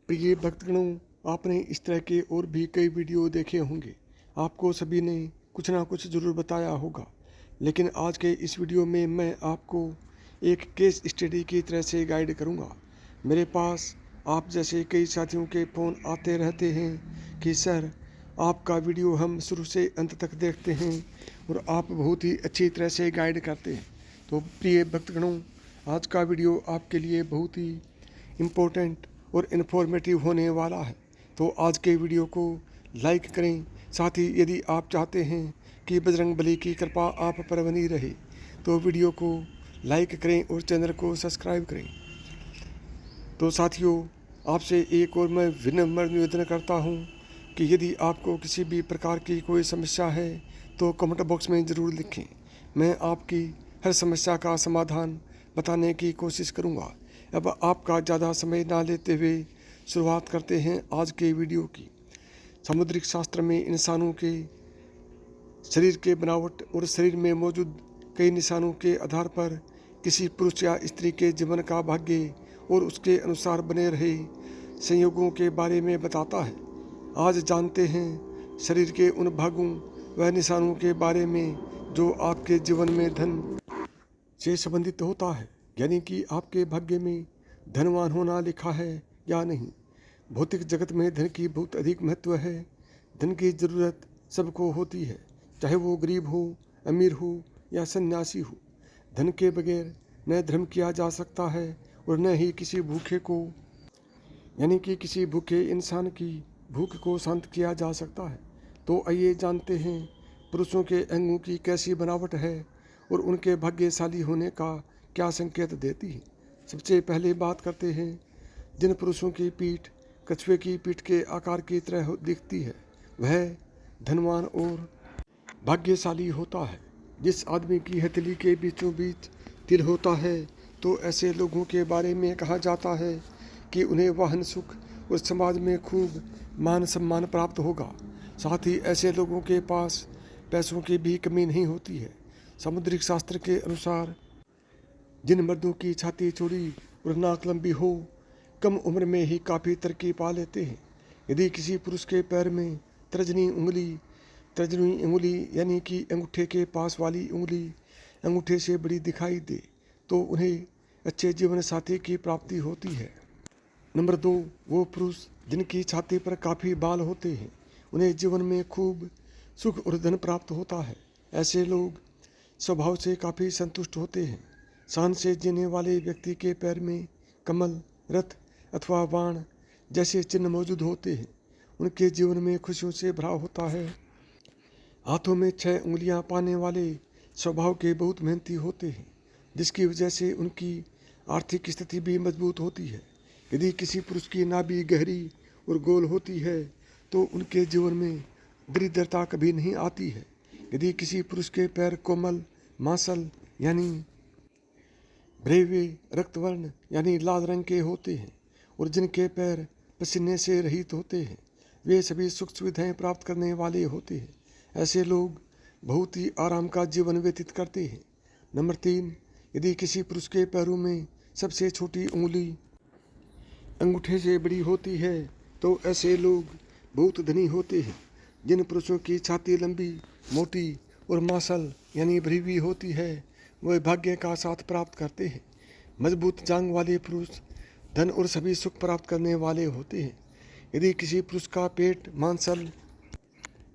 प्रिय भक्तगणों, आपने इस तरह के और भी कई वीडियो देखे होंगे। आपको सभी ने कुछ ना कुछ ज़रूर बताया होगा, लेकिन आज के इस वीडियो में मैं आपको एक केस स्टडी की तरह से गाइड करूंगा। मेरे पास आप जैसे कई साथियों के फ़ोन आते रहते हैं कि सर, आपका वीडियो हम शुरू से अंत तक देखते हैं और आप बहुत ही अच्छी तरह से गाइड करते हैं। तो प्रिय भक्तगणों, आज का वीडियो आपके लिए बहुत ही इम्पोर्टेंट और इन्फॉर्मेटिव होने वाला है। तो आज के वीडियो को लाइक करें। साथ ही यदि आप चाहते हैं कि बजरंगबली की कृपा आप पर बनी रहे तो वीडियो को लाइक करें और चैनल को सब्सक्राइब करें। तो साथियों, आपसे एक और मैं विनम्र निवेदन करता हूं कि यदि आपको किसी भी प्रकार की कोई समस्या है तो कमेंट बॉक्स में ज़रूर लिखें। मैं आपकी हर समस्या का समाधान बताने की कोशिश करूंगा। अब आपका ज़्यादा समय ना लेते हुए शुरुआत करते हैं आज के वीडियो की। समुद्रिक शास्त्र में इंसानों के शरीर के बनावट और शरीर में मौजूद कई निशानों के आधार पर किसी पुरुष या स्त्री के जीवन का भाग्य और उसके अनुसार बने रहे संयोगों के बारे में बताता है। आज जानते हैं शरीर के उन भागों व निशानों के बारे में जो आपके जीवन में धन से संबंधित होता है, यानी कि आपके भाग्य में धनवान होना लिखा है या नहीं। भौतिक जगत में धन की बहुत अधिक महत्व है। धन की ज़रूरत सबको होती है, चाहे वो गरीब हो, अमीर हो या सन्यासी हो। धन के बगैर न धर्म किया जा सकता है और न ही किसी भूखे को, यानी कि किसी भूखे इंसान की भूख को शांत किया जा सकता है। तो आइए जानते हैं पुरुषों के अंगों की कैसी बनावट है और उनके भाग्यशाली होने का क्या संकेत देती है। सबसे पहले बात करते हैं जिन पुरुषों की पीठ कछुए की पीठ के आकार की तरह दिखती है, वह धनवान और भाग्यशाली होता है। जिस आदमी की हथेली के बीचों बीच तिल होता है तो ऐसे लोगों के बारे में कहा जाता है कि उन्हें वाहन सुख और समाज में खूब मान सम्मान प्राप्त होगा। साथ ही ऐसे लोगों के पास पैसों की भी कमी नहीं होती है। समुद्रिक शास्त्र के अनुसार जिन मर्दों की छाती चौड़ी और नाक लंबी हो, कम उम्र में ही काफ़ी तरक्की पा लेते हैं। यदि किसी पुरुष के पैर में तर्जनी उंगली यानी कि अंगूठे के पास वाली उंगली अंगूठे से बड़ी दिखाई दे तो उन्हें अच्छे जीवन साथी की प्राप्ति होती है। नंबर 2, वो पुरुष जिनकी छाती पर काफ़ी बाल होते हैं, उन्हें जीवन में खूब सुख और धन प्राप्त होता है। ऐसे लोग स्वभाव से काफ़ी संतुष्ट होते हैं। शान से जीने वाले व्यक्ति के पैर में कमल, रथ अथवा बाण जैसे चिन्ह मौजूद होते हैं। उनके जीवन में खुशियों से भरा होता है। हाथों में 6 उंगलियां पाने वाले स्वभाव के बहुत मेहनती होते हैं, जिसकी वजह से उनकी आर्थिक स्थिति भी मजबूत होती है। यदि किसी पुरुष की नाभि गहरी और गोल होती है तो उनके जीवन में दरिद्रता कभी नहीं आती है। यदि किसी पुरुष के पैर कोमल, मांसल यानी भ्रेवे, रक्तवर्ण यानी लाल रंग के होते हैं और जिनके पैर पसीने से रहित होते हैं, वे सभी सुख सुविधाएं प्राप्त करने वाले होते हैं। ऐसे लोग बहुत ही आराम का जीवन व्यतीत करते हैं। नंबर 3, यदि किसी पुरुष के पैरों में सबसे छोटी उंगली अंगूठे से बड़ी होती है तो ऐसे लोग बहुत धनी होते हैं। जिन पुरुषों की छाती लंबी, मोटी और मांसल यानी भरी हुई होती है, वह भाग्य का साथ प्राप्त करते हैं। मजबूत जांग वाले पुरुष धन और सभी सुख प्राप्त करने वाले होते हैं। यदि किसी पुरुष का पेट मांसल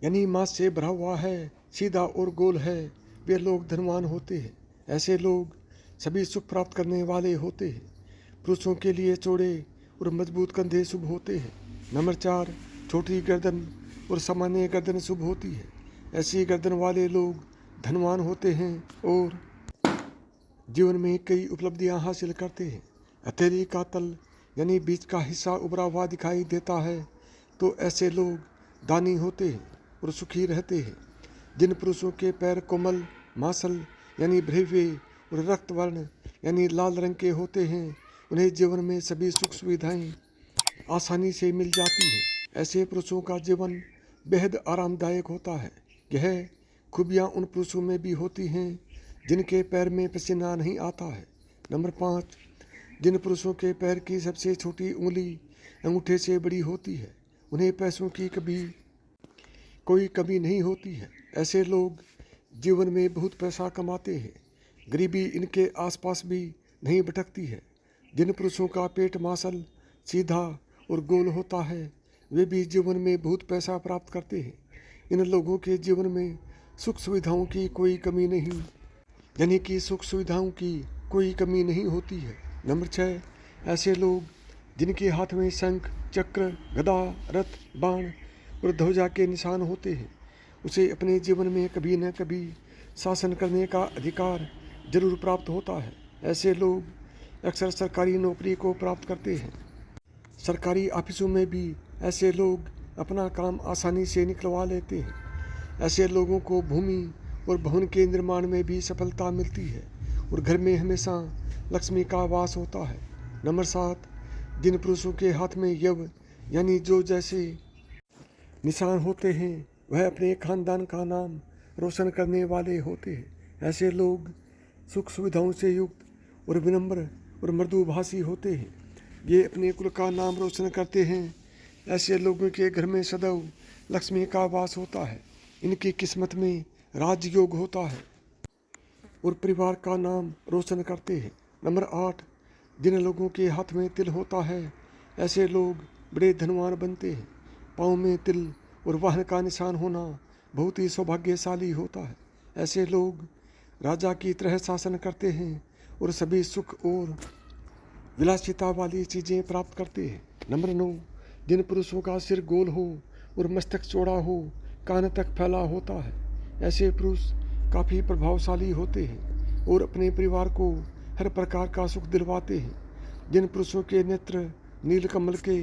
यानी मांस से भरा हुआ है, सीधा और गोल है, वे लोग धनवान होते हैं। ऐसे लोग सभी सुख प्राप्त करने वाले होते हैं। पुरुषों के लिए चौड़े और मजबूत कंधे शुभ होते हैं। नंबर 4, छोटी गर्दन और सामान्य गर्दन शुभ होती है। ऐसी गर्दन वाले लोग धनवान होते हैं और जीवन में कई उपलब्धियां हासिल करते हैं। हथेली का तल यानी बीच का हिस्सा उभरा हुआ दिखाई देता है तो ऐसे लोग दानी होते हैं और सुखी रहते हैं। जिन पुरुषों के पैर कोमल, मांसल यानी भ्रेवे और रक्तवर्ण यानी लाल रंग के होते हैं, उन्हें जीवन में सभी सुख सुविधाएं आसानी से मिल जाती हैं। ऐसे पुरुषों का जीवन बेहद आरामदायक होता है। यह खूबियाँ उन पुरुषों में भी होती हैं जिनके पैर में पसीना नहीं आता है। नंबर 5, जिन पुरुषों के पैर की सबसे छोटी उंगली अंगूठे से बड़ी होती है। उन्हें पैसों की कोई कमी नहीं होती है। ऐसे लोग जीवन में बहुत पैसा कमाते हैं। गरीबी इनके आसपास भी नहीं भटकती है। जिन पुरुषों का पेट मांसल, सीधा और गोल होता है, वे भी जीवन में बहुत पैसा प्राप्त करते हैं। इन लोगों के जीवन में सुख सुविधाओं की कोई कमी नहीं, यानी कि सुख सुविधाओं की कोई कमी नहीं होती है। नंबर 6, ऐसे लोग जिनके हाथ में शंख, चक्र, गदा, रथ, बाण और ध्वजा के निशान होते हैं, उसे अपने जीवन में कभी न कभी शासन करने का अधिकार जरूर प्राप्त होता है। ऐसे लोग अक्सर सरकारी नौकरी को प्राप्त करते हैं। सरकारी ऑफिसों में भी ऐसे लोग अपना काम आसानी से निकलवा लेते हैं। ऐसे लोगों को भूमि और भवन के निर्माण में भी सफलता मिलती है और घर में हमेशा लक्ष्मी का वास होता है। नंबर 7, जिन पुरुषों के हाथ में यव यानी जो जैसे निशान होते हैं, वह अपने खानदान का नाम रोशन करने वाले होते हैं। ऐसे लोग सुख सुविधाओं से युक्त और विनम्र और मृदुभाषी होते हैं। ये अपने कुल का नाम रोशन करते हैं। ऐसे लोगों के घर में सदैव लक्ष्मी का वास होता है। इनकी किस्मत में राजयोग होता है और परिवार का नाम रोशन करते हैं। नंबर 8, जिन लोगों के हाथ में तिल होता है, ऐसे लोग बड़े धनवान बनते हैं। पाँव में तिल और वाहन का निशान होना बहुत ही सौभाग्यशाली होता है। ऐसे लोग राजा की तरह शासन करते हैं और सभी सुख और विलासिता वाली चीज़ें प्राप्त करते हैं। नंबर 9, जिन पुरुषों का सिर गोल हो और मस्तक चौड़ा हो, कान तक फैला होता है, ऐसे पुरुष काफ़ी प्रभावशाली होते हैं और अपने परिवार को हर प्रकार का सुख दिलवाते हैं। जिन पुरुषों के नेत्र नीलकमल के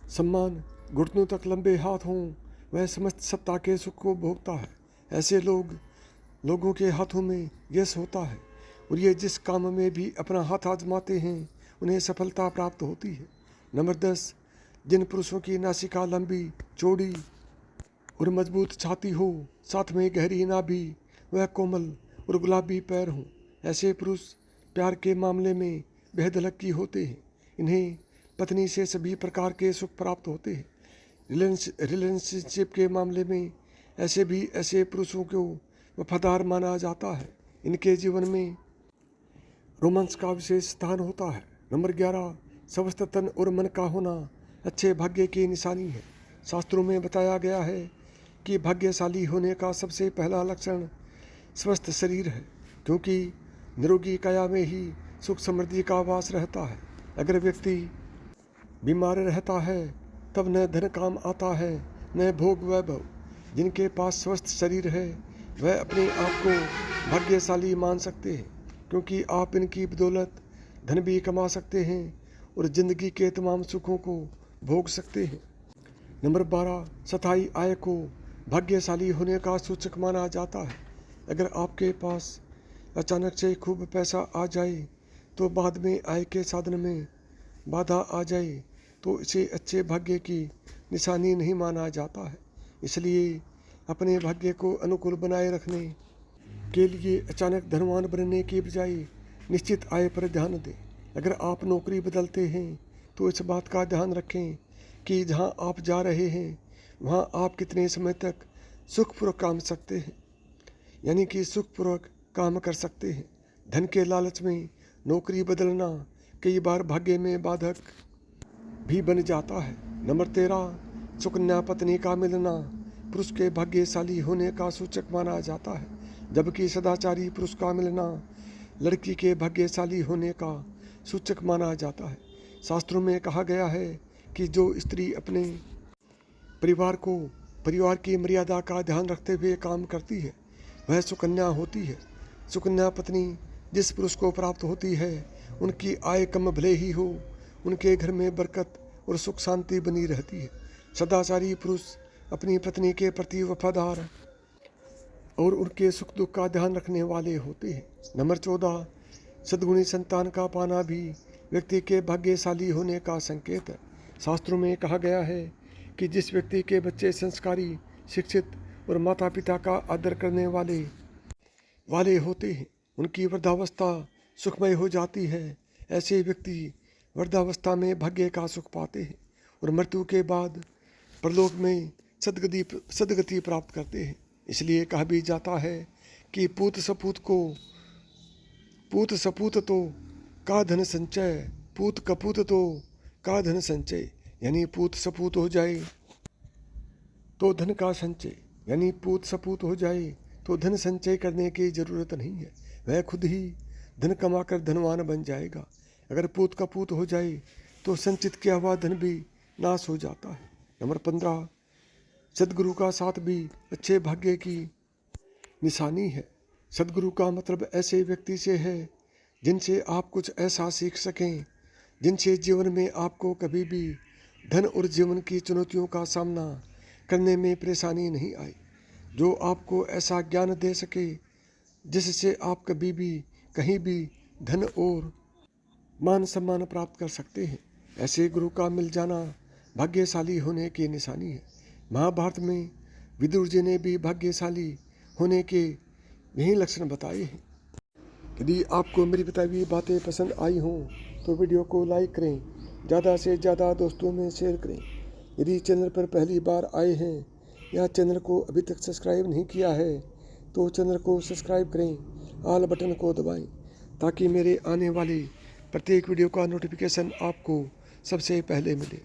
सम्मान, घुटनों तक लंबे हाथ हों, वह समस्त सत्ता के सुख को भोगता है। ऐसे लोगों के हाथों में यश होता है और ये जिस काम में भी अपना हाथ आजमाते हैं, उन्हें सफलता प्राप्त होती है। नंबर 10, जिन पुरुषों की नासिका लंबी, चौड़ी और मजबूत छाती हो, साथ में गहरी नाभि, वह कोमल और गुलाबी पैर हों, ऐसे पुरुष प्यार के मामले में बेहद लकी होते हैं। इन्हें पत्नी से सभी प्रकार के सुख प्राप्त होते हैं। रिलेशनशिप के मामले में ऐसे पुरुषों को वफादार माना जाता है। इनके जीवन में रोमांस का विशेष स्थान होता है। नंबर 11, स्वस्थ तन और मन का होना अच्छे भाग्य की निशानी है। शास्त्रों में बताया गया है कि भाग्यशाली होने का सबसे पहला लक्षण स्वस्थ शरीर है, क्योंकि निरोगी काया में ही सुख समृद्धि का वास रहता है। अगर व्यक्ति बीमार रहता है, तब न धन काम आता है, न भोग वैभव। जिनके पास स्वस्थ शरीर है, वह अपने आप को भाग्यशाली मान सकते हैं, क्योंकि आप इनकी बदौलत धन भी कमा सकते हैं और ज़िंदगी के तमाम सुखों को भोग सकते हैं। नंबर 12, स्थायी आय को भाग्यशाली होने का सूचक माना जाता है। अगर आपके पास अचानक से खूब पैसा आ जाए तो बाद में आय के साधन में बाधा आ जाए तो इसे अच्छे भाग्य की निशानी नहीं माना जाता है। इसलिए अपने भाग्य को अनुकूल बनाए रखने के लिए अचानक धनवान बनने की बजाय निश्चित आय पर ध्यान दें। अगर आप नौकरी बदलते हैं तो इस बात का ध्यान रखें कि जहां आप जा रहे हैं वहां आप कितने समय तक सुखपूर्वक काम सकते हैं, यानी कि सुखपूर्वक काम कर सकते हैं। धन के लालच में नौकरी बदलना कई बार भाग्य में बाधक भी बन जाता है। नंबर 13, सुकन्या पत्नी का मिलना पुरुष के भाग्यशाली होने का सूचक माना जाता है, जबकि सदाचारी पुरुष का मिलना लड़की के भाग्यशाली होने का सूचक माना जाता है। शास्त्रों में कहा गया है कि जो स्त्री अपने परिवार की मर्यादा का ध्यान रखते हुए काम करती है, वह सुकन्या होती है। सुकन्या पत्नी जिस पुरुष को प्राप्त होती है, उनकी आय कम भले ही हो, उनके घर में बरकत और सुख शांति बनी रहती है। सदाचारी पुरुष अपनी पत्नी के प्रति वफादार और उनके सुख दुख का ध्यान रखने वाले होते हैं। नंबर 14, सद्गुणी संतान का पाना भी व्यक्ति के भाग्यशाली होने का संकेत है। शास्त्रों में कहा गया है कि जिस व्यक्ति के बच्चे संस्कारी, शिक्षित और माता पिता का आदर करने वाले होते हैं, उनकी वृद्धावस्था सुखमय हो जाती है। ऐसे व्यक्ति वृद्धावस्था में भाग्य का सुख पाते हैं और मृत्यु के बाद परलोक में सदगति प्राप्त करते हैं। इसलिए कहा भी जाता है कि पूत सपूत तो का धन संचय, पूत कपूत तो का धन संचय, यानी पूत सपूत हो जाए तो धन का संचय, यानी पूत सपूत हो जाए तो धन संचय करने की जरूरत नहीं है, वह खुद ही धन कमाकर धनवान बन जाएगा। अगर पूत कपूत हो जाए तो संचित किया हुआ धन भी नाश हो जाता है। नंबर 15, सदगुरु का साथ भी अच्छे भाग्य की निशानी है। सदगुरु का मतलब ऐसे व्यक्ति से है जिनसे आप कुछ ऐसा सीख सकें जिनसे जीवन में आपको कभी भी धन और जीवन की चुनौतियों का सामना करने में परेशानी नहीं आई, जो आपको ऐसा ज्ञान दे सके जिससे आप कभी भी कहीं भी धन और मान सम्मान प्राप्त कर सकते हैं। ऐसे गुरु का मिल जाना भाग्यशाली होने की निशानी है। महाभारत में विदुर जी ने भी भाग्यशाली होने के यही लक्षण बताए हैं। यदि आपको मेरी बताई हुई बातें पसंद आई हों तो वीडियो को लाइक करें, ज़्यादा से ज़्यादा दोस्तों में शेयर करें। यदि चैनल पर पहली बार आए हैं या चैनल को अभी तक सब्सक्राइब नहीं किया है तो चैनल को सब्सक्राइब करें, ऑल बटन को दबाएं ताकि मेरे आने वाले प्रत्येक वीडियो का नोटिफिकेशन आपको सबसे पहले मिले।